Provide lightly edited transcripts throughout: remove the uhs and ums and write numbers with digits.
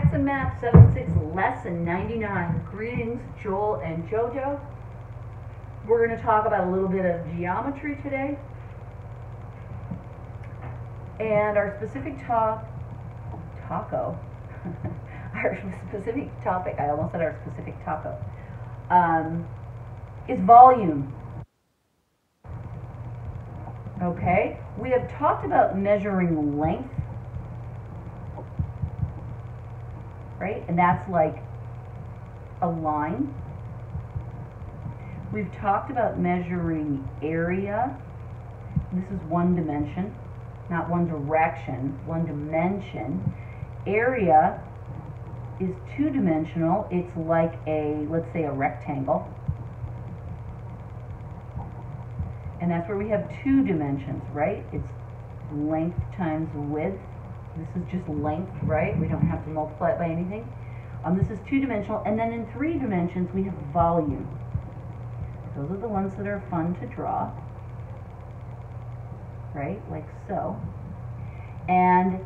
Saxon Math 76 Lesson 99. Greetings, Joel and JoJo. We're going to talk about a little bit of geometry today. And our specific our specific topic, I almost said our specific taco, is volume. Okay, we have talked about measuring length, right? And that's like a line. We've talked about measuring area. This is one dimension, not one direction, one dimension. Area is two-dimensional. It's like a, let's say, a rectangle. And that's where we have two dimensions, right? It's length times width. This is just length, right? We don't have to multiply it by anything. This is two-dimensional. And then in three dimensions, we have volume. Those are the ones that are fun to draw, right? Like so. And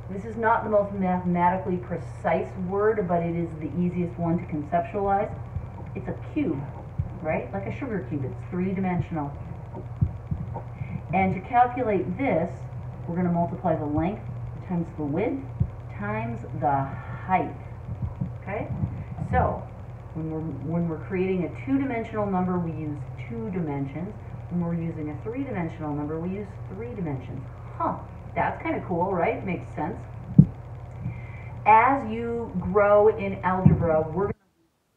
this is not the most mathematically precise word, but it is the easiest one to conceptualize. It's a cube, right? Like a sugar cube. It's three-dimensional. And to calculate this, we're going to multiply the length times the width times the height. Okay? So, when we're creating a two-dimensional number, we use two dimensions. When we're using a three-dimensional number, we use three dimensions. Huh. That's kind of cool, right? Makes sense. As you grow in algebra, we're going to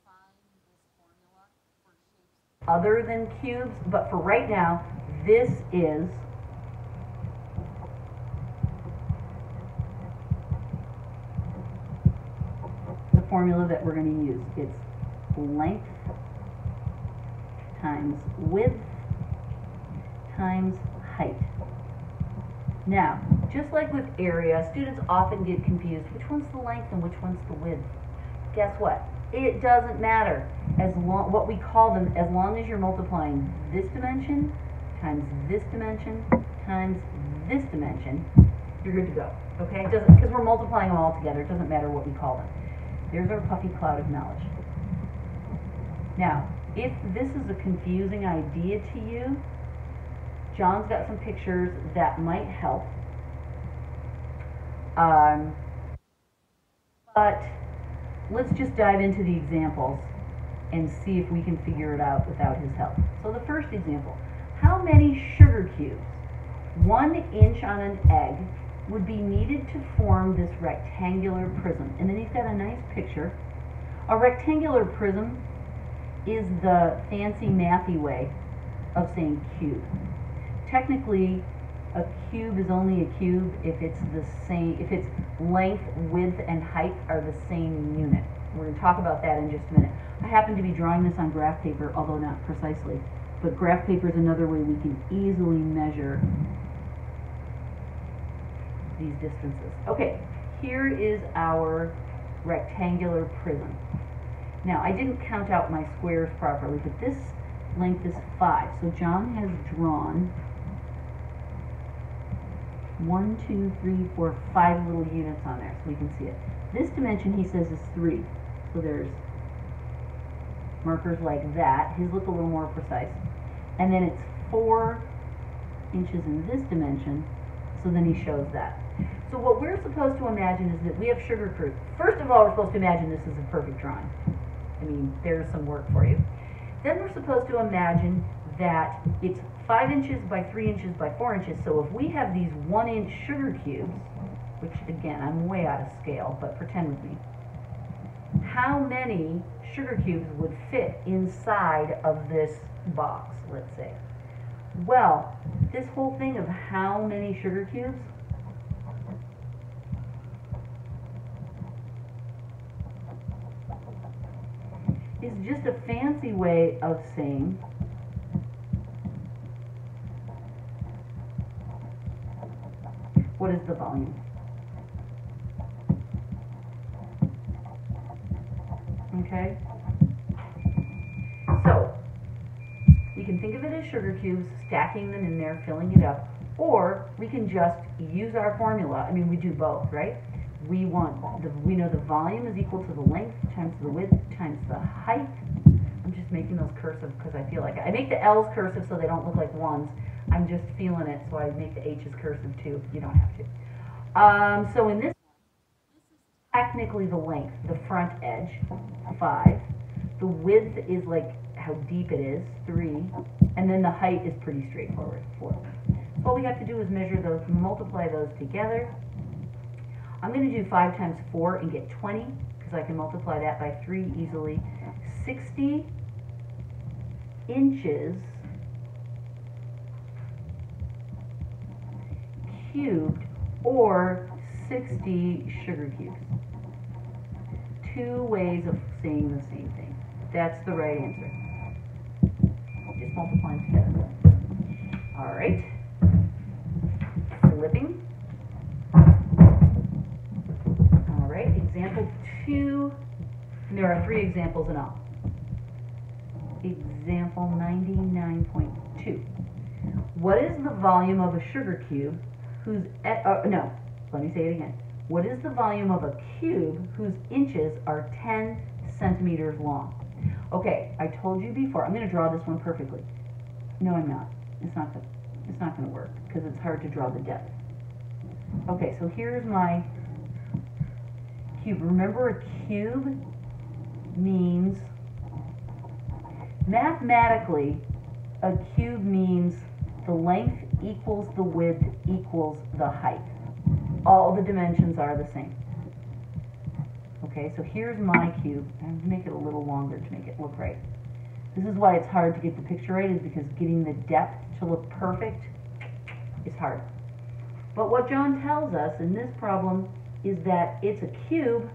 find this formula for shapes other than cubes, but for right now, this is the formula that we're going to use. It's length times width times height. Now, just like with area, students often get confused. Which one's the length and which one's the width? Guess what? It doesn't matter. What we call them, as long as you're multiplying this dimension times this dimension times this dimension, you're good to go. Okay? Because we're multiplying them all together. It doesn't matter what we call them. There's our puffy cloud of knowledge. Now, if this is a confusing idea to you, John's got some pictures that might help. But let's just dive into the examples and see if we can figure it out without his help. So the first example, how many sugar cubes, 1 inch on an egg, would be needed to form this rectangular prism? And then he's got a nice picture. A rectangular prism is the fancy mathy way of saying cube. Technically, a cube is only a cube if it's the same, if its length, width, and height are the same unit. We're going to talk about that in just a minute. I happen to be drawing this on graph paper, although not precisely, but graph paper is another way we can easily measure these distances. Okay, here is our rectangular prism. Now, I didn't count out my squares properly, but this length is 5. So John has drawn 1, 2, 3, 4, 5 little units on there, so we can see it. This dimension, he says, is 3. So there's markers like that. His look a little more precise. And then it's 4 inches in this dimension, so then he shows that. So what we're supposed to imagine is that we have sugar cubes. First of all, we're supposed to imagine this is a perfect drawing. I mean, there's some work for you. Then we're supposed to imagine that it's 5 inches by 3 inches by 4 inches. So if we have these 1-inch sugar cubes, which again, I'm way out of scale, but pretend with me, how many sugar cubes would fit inside of this box, let's say? Well, this whole thing of how many sugar cubes is just a fancy way of saying what is the volume. Okay? So, we can think of it as sugar cubes, stacking them in there, filling it up, or we can just use our formula. I mean, we do both, right? we know the volume is equal to the length times the width times the height. I'm just making those cursive because I feel like I make the L's cursive so they don't look like ones. I'm just feeling it, so I make the H's cursive too. You don't have to. So in this is technically the length, the front edge, 5. The width is like how deep it is, 3. And then the height is pretty straightforward, 4. So all we have to do is measure those, multiply those together. I'm going to do 5 times 4 and get 20, because I can multiply that by 3 easily. 60 inches cubed, or 60 sugar cubes. 2 ways of saying the same thing. That's the right answer. Just multiply them together. All right. Flipping. All right. Example 2. And there are 3 examples in all. Example 99.2. What is the volume of a sugar cube whose, no, let me say it again. What is the volume of a cube whose inches are 10 centimeters long? Okay, I told you before, I'm going to draw this one perfectly. No, I'm not. It's not going to work because it's hard to draw the depth. Okay, so here's my cube. Remember, a cube means, mathematically, a cube means the length equals the width equals the height. All the dimensions are the same. Okay, so here's my cube. I'm going to make it a little longer to make it look right. This is why it's hard to get the picture right, is because getting the depth to look perfect is hard. But what John tells us in this problem is that it's a cube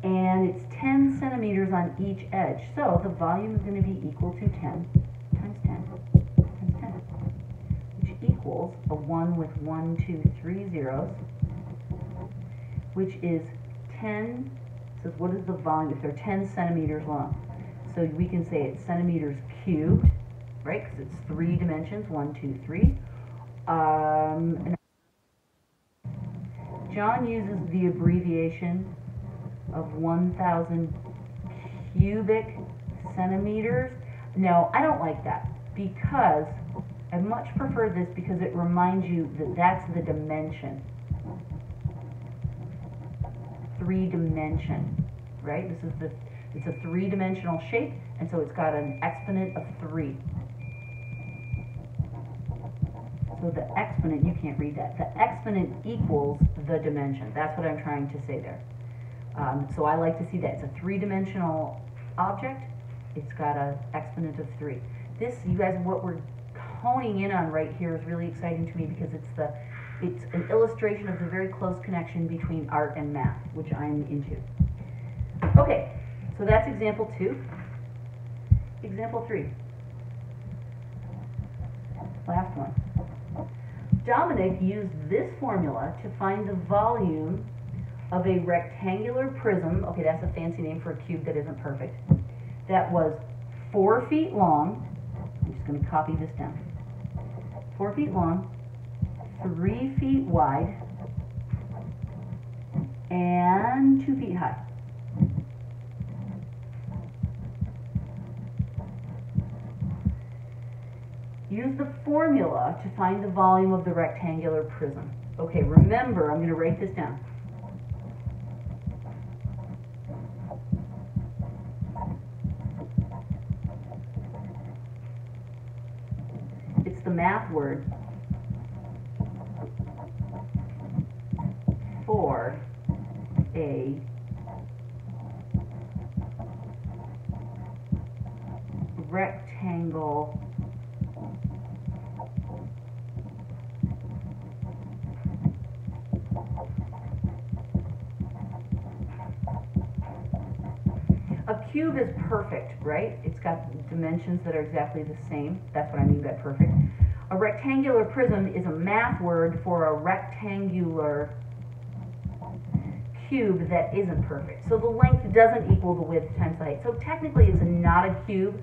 and it's 10 centimeters on each edge. So the volume is going to be equal to 10 times 10 times 10, which equals a 1 with 1, 2, 3 zeros, which is 10. So what is the volume if they're 10 centimeters long? So we can say it's centimeters cubed, right? Because it's 3 dimensions, 1, 2, 3. And John uses the abbreviation of 1,000 cubic centimeters. No, I don't like that, because I much prefer this because it reminds you that that's the dimension. 3-dimension, right? It's a 3-dimensional shape, and so it's got an exponent of 3. So the exponent, you can't read that. The exponent equals the dimension. That's what I'm trying to say there. So I like to see that. It's a 3-dimensional object. It's got an exponent of 3. This, you guys, what we're honing in on right here is really exciting to me because it's an illustration of the very close connection between art and math, which I'm into. Okay, so that's example 2. Example 3. Last one. Dominic used this formula to find the volume of a rectangular prism. Okay, that's a fancy name for a cube that isn't perfect. That was 4 feet long. I'm just going to copy this down. 4 feet long, 3 feet wide, and 2 feet high. Use the formula to find the volume of the rectangular prism. Okay, remember, I'm going to write this down. It's the math word for a rectangle A cube is perfect, right? It's got dimensions that are exactly the same. That's what I mean by perfect. A rectangular prism is a math word for a rectangular cube that isn't perfect. So the length doesn't equal the width times the height. So technically it's not a cube,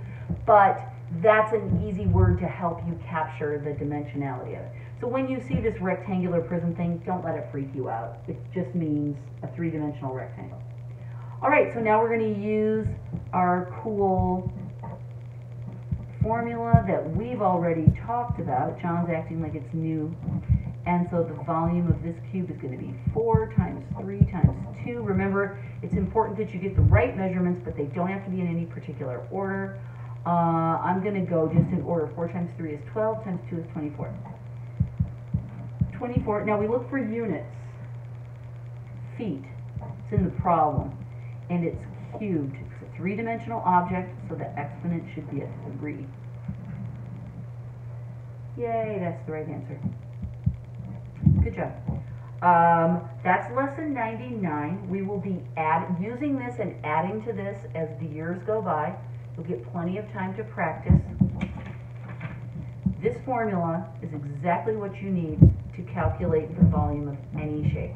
but that's an easy word to help you capture the dimensionality of it. So when you see this rectangular prism thing, don't let it freak you out. It just means a three-dimensional rectangle. All right, so now we're going to use our cool formula that we've already talked about. John's acting like it's new. And so the volume of this cube is going to be 4 times 3 times 2. Remember, it's important that you get the right measurements, but they don't have to be in any particular order. I'm going to go just in order. 4 times 3 is 12, times 2 is 24. 24. Now we look for units. Feet. It's in the problem. And it's cubed. It's a three-dimensional object, so the exponent should be a 3. Yay, that's the right answer. Good job. That's lesson 99. We will be using this and adding to this as the years go by. You'll get plenty of time to practice. This formula is exactly what you need to calculate the volume of any shape.